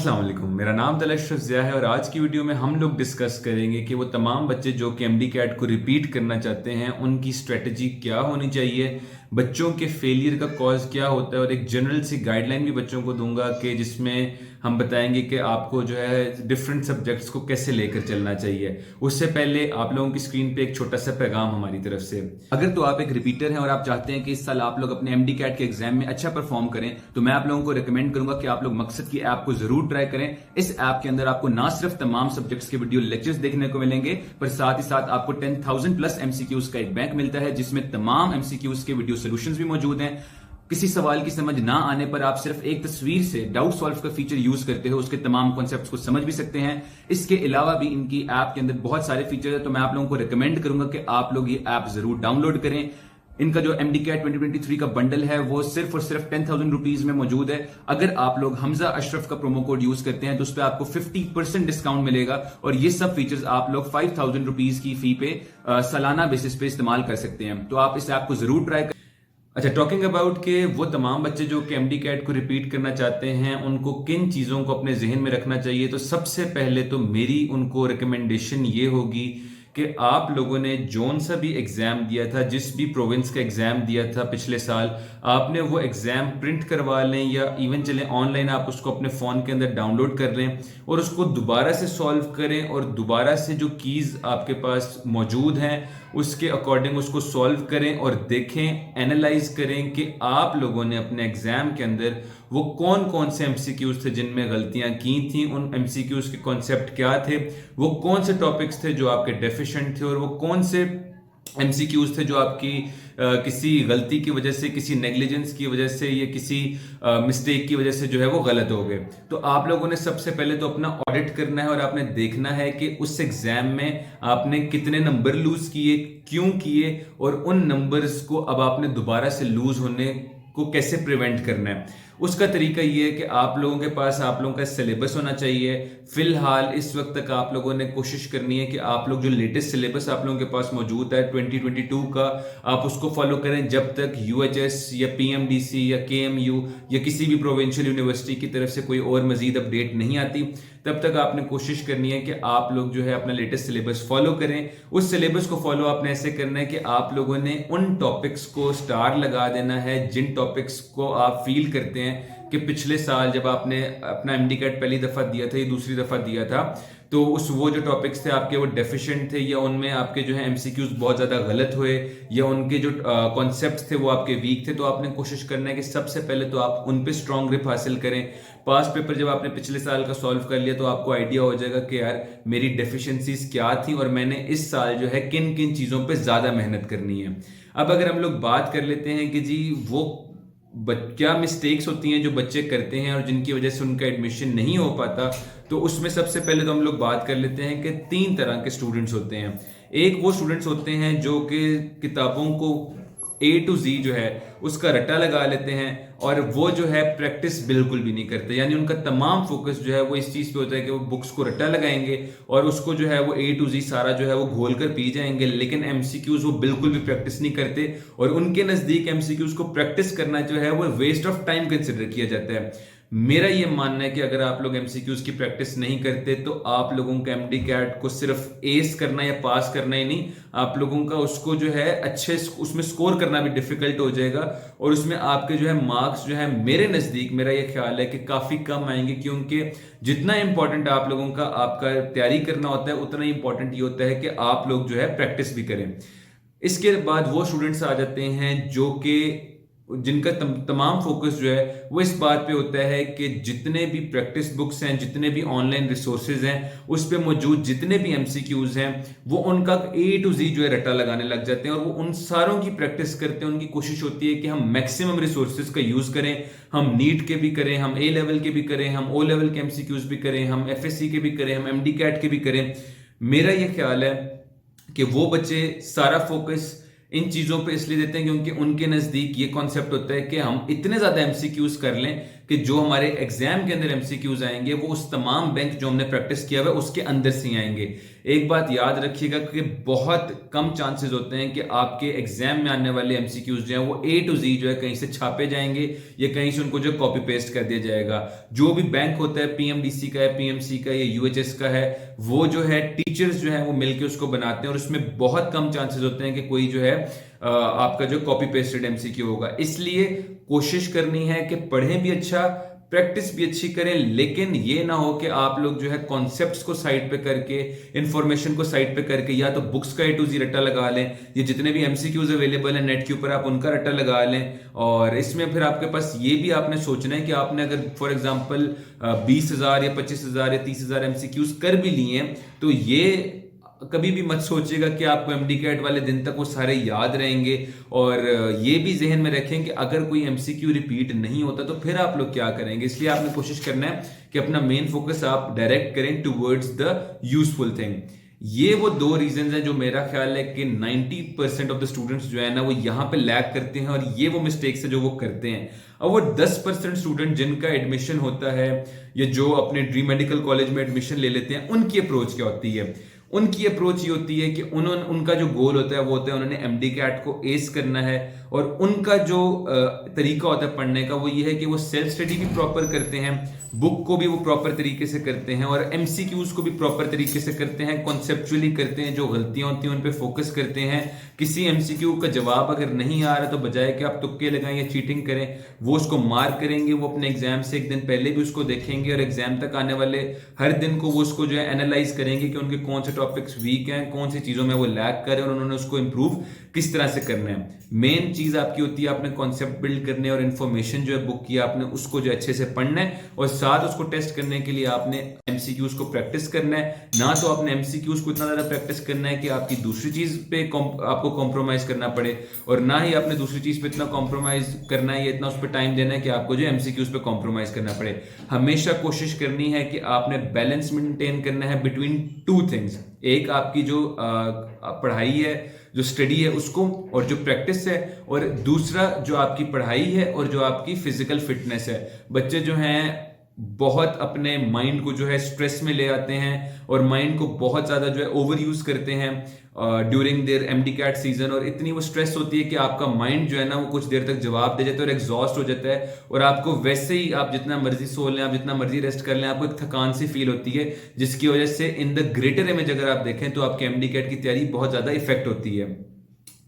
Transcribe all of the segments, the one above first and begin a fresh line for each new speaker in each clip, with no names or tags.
अस्सलाम वालेकुम, मेरा नाम तलश ज़िया है और आज की वीडियो में हम लोग डिस्कस करेंगे कि वो तमाम बच्चे जो कि एमडी कैट को रिपीट करना चाहते हैं उनकी स्ट्रेटजी क्या होनी चाहिए, बच्चों के फेलियर का कॉज क्या होता है और एक जनरल सी गाइडलाइन भी बच्चों को दूंगा कि जिसमें हम बताएंगे कि आपको जो है डिफरेंट सब्जेक्ट्स को कैसे लेकर चलना चाहिए। उससे पहले आप लोगों की स्क्रीन पे एक छोटा सा पैगाम हमारी तरफ से, अगर तो आप एक रिपीटर हैं और आप चाहते हैं कि इस साल आप लोग अपने एमडी कैट के एग्जाम में अच्छा परफॉर्म करें, तो मैं आप लोगों को रिकमेंड करूंगा कि आप लोग मकसद की ऐप को जरूर ट्राई करें। इस ऐप के अंदर आपको ना सिर्फ तमाम सब्जेक्ट्स के वीडियो लेक्चर्स देखने को मिलेंगे, पर साथ ही साथ आपको 10,000 प्लस एमसीक्यूज का एक बैंक मिलता है जिसमें तमाम एमसीक्यूज के वीडियो सोल्यूशंस भी मौजूद हैं। किसी सवाल की समझ ना आने पर आप सिर्फ एक तस्वीर से डाउट सॉल्व का फीचर यूज करते हो, उसके तमाम कॉन्सेप्ट्स को समझ भी सकते हैं। इसके अलावा भी इनकी ऐप के अंदर बहुत सारे फीचर है, तो मैं आप लोगों को रिकमेंड करूंगा कि आप लोग ये ऐप जरूर डाउनलोड करें। इनका जो एमडी कैट 2023 का बंडल है वो सिर्फ और सिर्फ 10,000 रुपीज में मौजूद है। अगर आप लोग हमजा अशरफ का प्रोमो कोड यूज करते हैं तो उस पर आपको 50% डिस्काउंट मिलेगा और ये सब फीचर्स आप लोग 5,000 रुपीज की फी पे सालाना बेसिस पे इस्तेमाल कर सकते हैं। तो आप इस ऐप को जरूर ट्राई करें। अच्छा, टॉकिंग अबाउट के वो तमाम बच्चे जो कि एमडी कैट को रिपीट करना चाहते हैं उनको किन चीज़ों को अपने जहन में रखना चाहिए, तो सबसे पहले तो मेरी उनको रिकमेंडेशन ये होगी कि आप लोगों ने जोन सा भी एग्जाम दिया था, जिस भी प्रोविंस का एग्जाम दिया था पिछले साल, आपने वो एग्जाम प्रिंट करवा लें या इवन चलें ऑनलाइन आप उसको अपने फोन के अंदर डाउनलोड कर लें और उसको दोबारा से सॉल्व करें और दोबारा से जो कीज आपके पास मौजूद हैं उसके अकॉर्डिंग उसको सॉल्व करें और देखें, एनालाइज करें कि आप लोगों ने अपने एग्जाम के अंदर वो कौन कौन से एमसीक्यूज थे जिनमें गलतियां की थी, उन एमसीक्यूज के कॉन्सेप्ट क्या थे, वो कौन से टॉपिक्स थे जो आपके डेफिशिएंट थे और वो कौन से एमसीक्यूज थे जो आपकी किसी गलती की वजह से, किसी नेग्लिजेंस की वजह से या किसी मिस्टेक की वजह से जो है वो गलत हो गए। तो आप लोगों ने सबसे पहले तो अपना ऑडिट करना है और आपने देखना है कि उस एग्जाम में आपने कितने नंबर लूज किए, क्यों किए और उन नंबर्स को अब आपने दोबारा से लूज होने को कैसे प्रिवेंट करना है। उसका तरीका ये है कि आप लोगों के पास आप लोगों का सिलेबस होना चाहिए। फिलहाल इस वक्त तक आप लोगों ने कोशिश करनी है कि आप लोग जो लेटेस्ट सिलेबस आप लोगों के पास मौजूद है 2022 का, आप उसको फॉलो करें जब तक यूएचएस या पीएमडीसी या केएमयू या किसी भी प्रोविंशियल यूनिवर्सिटी की तरफ से कोई और मजीद अपडेट नहीं आती, तब तक आपने कोशिश करनी है कि आप लोग जो है अपना लेटेस्ट सिलेबस फॉलो करें। उस सिलेबस को फॉलो आपने ऐसे करना है कि आप लोगों ने उन टॉपिक्स को स्टार लगा देना है जिन टॉपिक्स को आप फील करते हैं कि पिछले साल जब आपने अपना एमडी कैट पहली दफा दिया था या दूसरी दफा दिया था तो वो जो टॉपिक्स थे आपके वो डेफिशिएंट थे या उनमें आपके जो है एमसीक्यूज बहुत ज्यादा गलत हुए या उनके जो कॉन्सेप्ट्स थे वो आपके वीक थे, तो आपने कोशिश करना है कि सबसे पहले तो आप उन पे स्ट्रॉन्ग ग्रिप हासिल करें। पास्ट पेपर जब आपने पिछले साल का सॉल्व कर लिया तो आपको आइडिया हो जाएगा कि यार मेरी डेफिशिएंसीज क्या थी और मैंने इस साल जो है किन किन चीजों पे ज्यादा मेहनत करनी है। अब अगर हम लोग बात कर लेते हैं कि जी वो क्या मिस्टेक्स होती हैं जो बच्चे करते हैं और जिनकी वजह से उनका एडमिशन नहीं हो पाता, तो उसमें सबसे पहले तो हम लोग बात कर लेते हैं कि 3 तरह के स्टूडेंट्स होते हैं। एक वो स्टूडेंट्स होते हैं जो कि किताबों को A to Z जो है उसका रट्टा लगा लेते हैं और वो जो है प्रैक्टिस बिल्कुल भी नहीं करते, यानी उनका तमाम फोकस जो है वो इस चीज पे होता है कि वो बुक्स को रट्टा लगाएंगे और उसको जो है वो A to Z सारा जो है वो घोल कर पी जाएंगे, लेकिन एमसीक्यूज वो बिल्कुल भी प्रैक्टिस नहीं करते और उनके नजदीक एमसीक्यूज को प्रैक्टिस करना जो है वो वेस्ट ऑफ टाइम कंसिडर किया जाता है। मेरा ये मानना है कि अगर आप लोग एमसीक्यूज की प्रैक्टिस नहीं करते तो आप लोगों का एमडी कैट को सिर्फ एस करना या पास करना ही नहीं, आप लोगों का उसको जो है अच्छे उसमें स्कोर करना भी डिफिकल्ट हो जाएगा और उसमें आपके जो है मार्क्स जो है मेरे नजदीक मेरा ये ख्याल है कि काफी कम आएंगे, क्योंकि जितना इंपॉर्टेंट आप लोगों का आपका तैयारी करना होता है उतना ही इंपॉर्टेंट ये होता है कि आप लोग जो है प्रैक्टिस भी करें। इसके बाद वो स्टूडेंट्स आ जाते हैं जो कि जिनका तमाम फोकस जो है वो इस बात पे होता है कि जितने भी प्रैक्टिस बुक्स हैं, जितने भी ऑनलाइन रिसोर्सेज हैं, उस पे मौजूद जितने भी एमसीक्यूज हैं वो उनका A to Z जो है रट्टा लगाने लग जाते हैं और वो उन सारों की प्रैक्टिस करते हैं। उनकी कोशिश होती है कि हम मैक्सिमम रिसोर्सेज का यूज करें, हम नीट के भी करें, हम A लेवल के भी करें, हम O लेवल के एमसीक्यूज भी करें, हम FSC के भी करें, हम एमडी कैट के भी करें। मेरा ये ख्याल है कि वो बच्चे सारा फोकस इन चीजों पे इसलिए देते हैं क्योंकि उनके नजदीक ये कॉन्सेप्ट होता है कि हम इतने ज्यादा एमसीक्यूज कर लें कि जो हमारे एग्जाम के अंदर एमसीक्यूज आएंगे वो उस तमाम बैंक जो हमने प्रैक्टिस किया हुआ है उसके अंदर से ही आएंगे। एक बात याद रखिएगा कि बहुत कम चांसेस होते हैं कि आपके एग्जाम में आने वाले एमसीक्यूज जो है वो ए टू जी जो है कहीं से छापे जाएंगे या कहीं से उनको जो कॉपी पेस्ट कर दिया जाएगा। जो भी बैंक होता है, पीएमडीसी का है, पीएमसी का या यूएचएस का है, वो जो है टीचर्स जो है वो मिलकर उसको बनाते हैं और उसमें बहुत कम चांसेस होते हैं कि कोई जो है आपका जो कॉपी पेस्टेड एमसीक्यू होगा। इसलिए कोशिश करनी है कि पढ़ें भी अच्छा, प्रैक्टिस भी अच्छी करें, लेकिन ये ना हो कि आप लोग जो है कॉन्सेप्ट्स को साइड पे करके, इंफॉर्मेशन को साइड पे करके या तो बुक्स का ए टू जी रट्टा लगा लें, ये जितने भी एमसीक्यूज अवेलेबल है नेट के ऊपर आप उनका रट्टा लगा लें। और इसमें फिर आपके पास ये भी आपने सोचना है कि आपने अगर फॉर एग्जाम्पल 20,000 या 25,000 या 30,000 एमसीक्यूज कर भी लिए हैं तो ये कभी भी मत सोचिएगा कि आपको एमडी कैट वाले दिन तक वो सारे याद रहेंगे। और ये भी जहन में रखें कि अगर कोई एमसीक्यू रिपीट नहीं होता तो फिर आप लोग क्या करेंगे। इसलिए आपने कोशिश करना है कि अपना मेन फोकस आप डायरेक्ट करें टुवर्ड्स द यूजफुल थिंग। ये वो दो रीजन हैं जो मेरा ख्याल है कि 90% ऑफ द स्टूडेंट्स जो है ना वो यहाँ पे लैग करते हैं और ये वो मिस्टेक्स है जो वो करते हैं। और वो 10% स्टूडेंट जिनका एडमिशन होता है या जो अपने ड्रीम मेडिकल कॉलेज में एडमिशन ले लेते हैं, उनकी अप्रोच क्या होती है? उनकी अप्रोच ये होती है कि उनका जो गोल होता है वो होता है उन्होंने एमडी कैट को एस करना है। और उनका जो तरीका होता है पढ़ने का वो ये है कि वो सेल्फ स्टडी भी प्रॉपर करते हैं, बुक को भी वो प्रॉपर तरीके से करते हैं और एमसीक्यूज को भी प्रॉपर तरीके से करते हैं, कॉन्सेप्चुअली करते हैं, जो गलतियां होती हैं उन पे फोकस करते हैं। किसी एमसीक्यू का जवाब अगर नहीं आ रहा तो बजाय कि आप तुक्के लगाएं या चीटिंग करें, वो उसको मार्क करेंगे, वो अपने एग्जाम से एक दिन पहले भी उसको देखेंगे और एग्जाम तक आने वाले हर दिन को वो उसको जो है एनालाइज करेंगे कि उनके कौन से टॉपिक्स वीक हैं, कौन सी चीजों में वो लैग करें और उन्होंने उसको इंप्रूव किस तरह से करना है। मेन चीज आपकी होती है आपने कॉन्सेप्ट बिल्ड करने और इन्फॉर्मेशन जो है बुक की आपने उसको जो अच्छे से पढ़ना है और साथ उसको टेस्ट करने के लिए आपने एमसीक्यूज को प्रैक्टिस करना है। ना तो आपने एमसीक्यूज को इतना ज्यादा प्रैक्टिस करना है कि आपकी दूसरी चीज पे आपको कॉम्प्रोमाइज करना पड़े और ना ही आपने दूसरी चीज पे इतना कॉम्प्रोमाइज करना है या इतना उस पर टाइम देना है कि आपको जो एमसीक्यूज पे कॉम्प्रोमाइज करना पड़े। हमेशा कोशिश करनी है कि आपने बैलेंस मेंटेन करना है बिटवीन टू थिंग्स। एक आपकी जो पढ़ाई है, जो स्टडी है उसको और जो प्रैक्टिस है, और दूसरा जो आपकी पढ़ाई है और जो आपकी फिजिकल फिटनेस है। बच्चे जो हैं बहुत अपने माइंड को जो है स्ट्रेस में ले आते हैं और माइंड को बहुत ज्यादा जो है ओवर यूज करते हैं during their MD cat season, और इतनी वो स्ट्रेस होती है कि आपका माइंड जो है ना वो कुछ देर तक जवाब दे जाता है और एग्जॉस्ट हो जाता है और आपको वैसे ही आप जितना मर्जी सो लें, आप जितना मर्जी रेस्ट कर लें, आपको एक थकान सी फील होती है, जिसकी वजह से इन द ग्रेटर इमेज अगर आप देखें तो आपके एमडी कैट की तैयारी बहुत ज्यादा इफेक्ट होती है।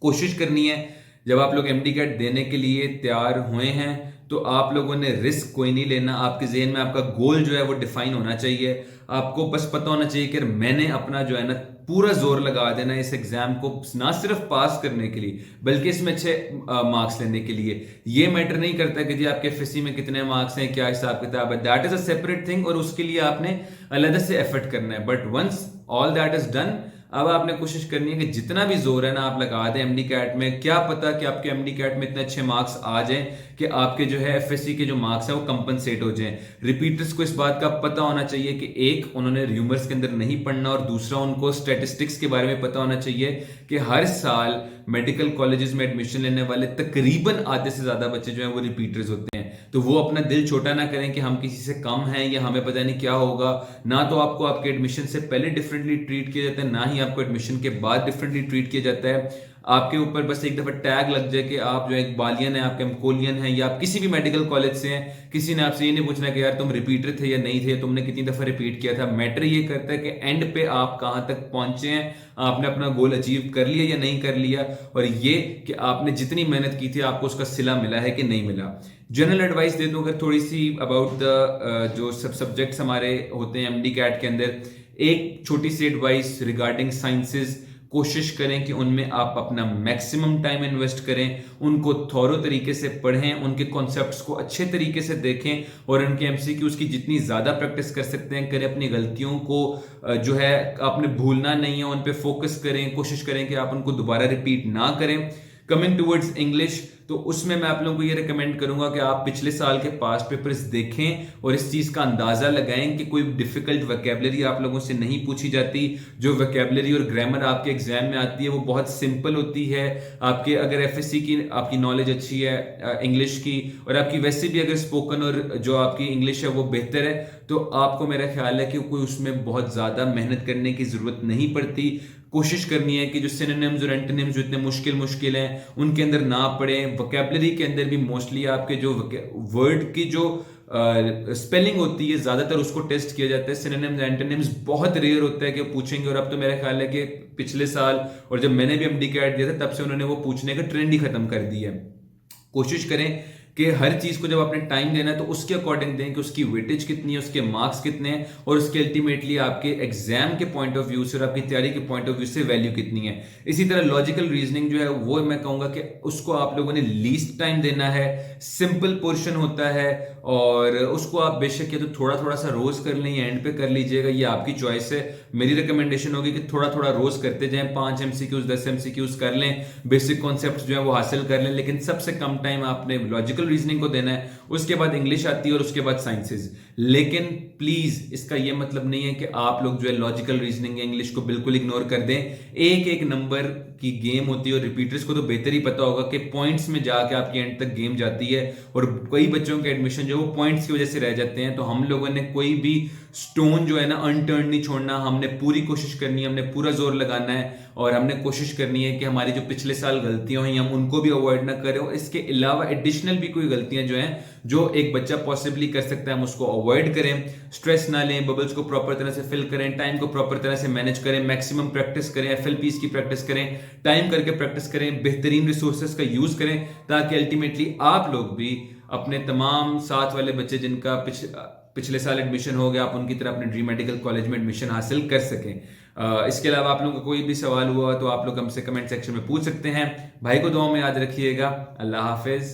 कोशिश करनी है जब आप लोग एमडी कैट देने के लिए तैयार हुए हैं तो आप लोगों ने रिस्क कोई नहीं लेना। आपके जहन में आपका गोल जो है वो डिफाइन होना चाहिए। आपको बस पता होना चाहिए कि मैंने अपना जो है ना पूरा जोर लगा देना इस एग्जाम को ना सिर्फ पास करने के लिए बल्कि इसमें अच्छे मार्क्स लेने के लिए। ये मैटर नहीं करता कि जी आपके एफएससी में कितने मार्क्स हैं, क्या हिसाब किताब है, that is a separate thing और उसके लिए आपने अलग से एफर्ट करना है। But once all that is done, अब आपने कोशिश करनी है कि जितना भी जोर है ना आप लगा दें एमडी कैट में। क्या पता कि आपके एमडी कैट में इतने अच्छे मार्क्स आ जाएं कि आपके जो है एफएससी के जो मार्क्स है वो कंपनसेट हो जाएं। रिपीटर्स को इस बात का पता होना चाहिए कि एक, उन्होंने र्यूमर्स के अंदर नहीं पढ़ना और दूसरा उनको स्टैटिस्टिक्स के बारे में पता होना चाहिए कि हर साल मेडिकल कॉलेजेस में एडमिशन लेने वाले तकरीबन आधे से ज्यादा बच्चे जो हैं वो रिपीटर्स होते हैं। तो वो अपना दिल छोटा ना करें कि हम किसी से कम हैं या हमें पता नहीं क्या होगा। ना तो आपको आपके एडमिशन से पहले डिफरेंटली ट्रीट किया जाता है, ना ही आपको एडमिशन के बाद डिफरेंटली ट्रीट किया जाता है। आपके ऊपर बस एक दफा टैग लग जाए कि आप जो इकबालियन है, आप केमकोलियन है या आप किसी भी मेडिकल कॉलेज से हैं, किसी ने आपसे ये नहीं पूछना कि यार तुम रिपीटर थे या नहीं थे, तुमने कितनी दफा रिपीट किया था। मैटर ये करता है कि एंड पे आप कहां तक पहुंचे हैं, आपने अपना गोल अचीव कर लिया या नहीं कर लिया, और ये कि आपने जितनी मेहनत की थी आपको उसका सिला मिला है कि नहीं मिला। जनरल एडवाइस दे दूं अगर थोड़ी सी अबाउट द जो सब सब्जेक्ट्स हमारे होते हैं एमडी कैट के अंदर, एक छोटी सी एडवाइस रिगार्डिंग साइंसेज, कोशिश करें कि उनमें आप अपना मैक्सिमम टाइम इन्वेस्ट करें, उनको थॉरो तरीके से पढ़ें, उनके कॉन्सेप्ट्स को अच्छे तरीके से देखें और उनके एमसीक्यूज की जितनी ज़्यादा प्रैक्टिस कर सकते हैं करें। अपनी गलतियों को जो है आपने भूलना नहीं है, उन पे फोकस करें, कोशिश करें कि आप उनको दोबारा रिपीट ना करें। कमिंग टूवर्ड्स इंग्लिश, तो उसमें मैं आप लोगों को ये रिकमेंड करूंगा कि आप पिछले साल के पास्ट पेपर्स देखें और इस चीज का अंदाजा लगाएं कि कोई डिफिकल्ट वोकैबुलरी आप लोगों से नहीं पूछी जाती। जो वोकैबुलरी और ग्रामर आपके एग्जाम में आती है वो बहुत सिंपल होती है। आपके अगर एफएससी की आपकी नॉलेज अच्छी है इंग्लिश की, और आपकी वैसे भी अगर स्पोकन और जो आपकी इंग्लिश है वो बेहतर है, तो आपको मेरा ख्याल है कि कोई उसमें बहुत ज्यादा मेहनत करने की जरूरत नहीं पड़ती। कोशिश करनी है कि जो सिनोनिम्स और एंटोनिम्स जो इतने मुश्किल हैं उनके अंदर ना पड़े। वोकैबुलरी के अंदर भी मोस्टली आपके जो वर्ड की जो स्पेलिंग होती है ज्यादातर उसको टेस्ट किया जाता है। सिनोनिम्स एंटोनिम्स बहुत रेयर होता है कि पूछेंगे, और अब तो मेरा ख्याल है कि पिछले साल और जब मैंने भी एमडी कैट दिया था तब से उन्होंने वो पूछने का ट्रेंड ही खत्म कर दिया है। कोशिश करें कि हर चीज को जब आपने टाइम देना है तो उसके अकॉर्डिंग दें कि उसकी वेटेज कितनी है, उसके मार्क्स कितने हैं, और उसके अल्टीमेटली आपके एग्जाम के पॉइंट ऑफ व्यू से और आपकी तैयारी के पॉइंट ऑफ व्यू से वैल्यू कितनी है। इसी तरह लॉजिकल रीजनिंग जो है वो मैं कहूंगा कि उसको आप लोगों ने लीस्ट टाइम देना है। सिंपल पोर्शन होता है और उसको आप बेशक या तो थोड़ा थोड़ा सा रोज कर लें या एंड पे कर लीजिएगा, ये आपकी चॉइस है। मेरी रिकमेंडेशन होगी कि थोड़ा थोड़ा रोज करते जाएं, 5 एमसीक्यूज 10 एमसीक्यूज कर लें, बेसिक कॉन्सेप्ट जो है वो हासिल कर लें, लेकिन सबसे कम टाइम आपने लॉजिकल रीजनिंग को देना है। उसके बाद इंग्लिश आती है और उसके बाद साइंसेज। लेकिन प्लीज इसका यह मतलब नहीं है कि आप लोग जो है लॉजिकल रीजनिंग या इंग्लिश को बिल्कुल इग्नोर कर दें। एक एक नंबर की गेम होती है और रिपीटर्स को तो बेहतर ही पता होगा कि पॉइंट्स में जाके आपकी एंड तक गेम जाती है, और कई बच्चों के एडमिशन जो वो पॉइंट्स की वजह से रह जाते हैं। तो हम लोगों ने कोई भी स्टोन जो है ना अनटर्न नहीं छोड़ना, हमने पूरी कोशिश करनी है, हमने पूरा जोर लगाना है, और हमने कोशिश करनी है कि हमारी जो पिछले साल गलतियां हुई हम उनको भी अवॉइड ना करें, और इसके अलावा एडिशनल भी कोई गलतियां जो हैं जो एक बच्चा पॉसिबली कर सकता है हम उसको अवॉइड करें। स्ट्रेस ना लें, बबल्स को प्रॉपर तरह से फिल करें, टाइम को प्रॉपर तरह से मैनेज करें, मैक्सिमम प्रैक्टिस करें, एफएलपीज की प्रैक्टिस करें, टाइम करके प्रैक्टिस करें, बेहतरीन रिसोर्सेज का यूज करें, ताकि अल्टीमेटली आप लोग भी अपने तमाम साथ वाले बच्चे जिनका पिछले साल एडमिशन हो गया, आप उनकी तरह अपने ड्रीम मेडिकल कॉलेज में एडमिशन हासिल कर सकें। इसके अलावा आप लोगों का कोई भी सवाल हुआ तो आप लोग हमसे कमेंट सेक्शन में पूछ सकते हैं। भाई को दुआ में याद रखिएगा। अल्लाह हाफिज।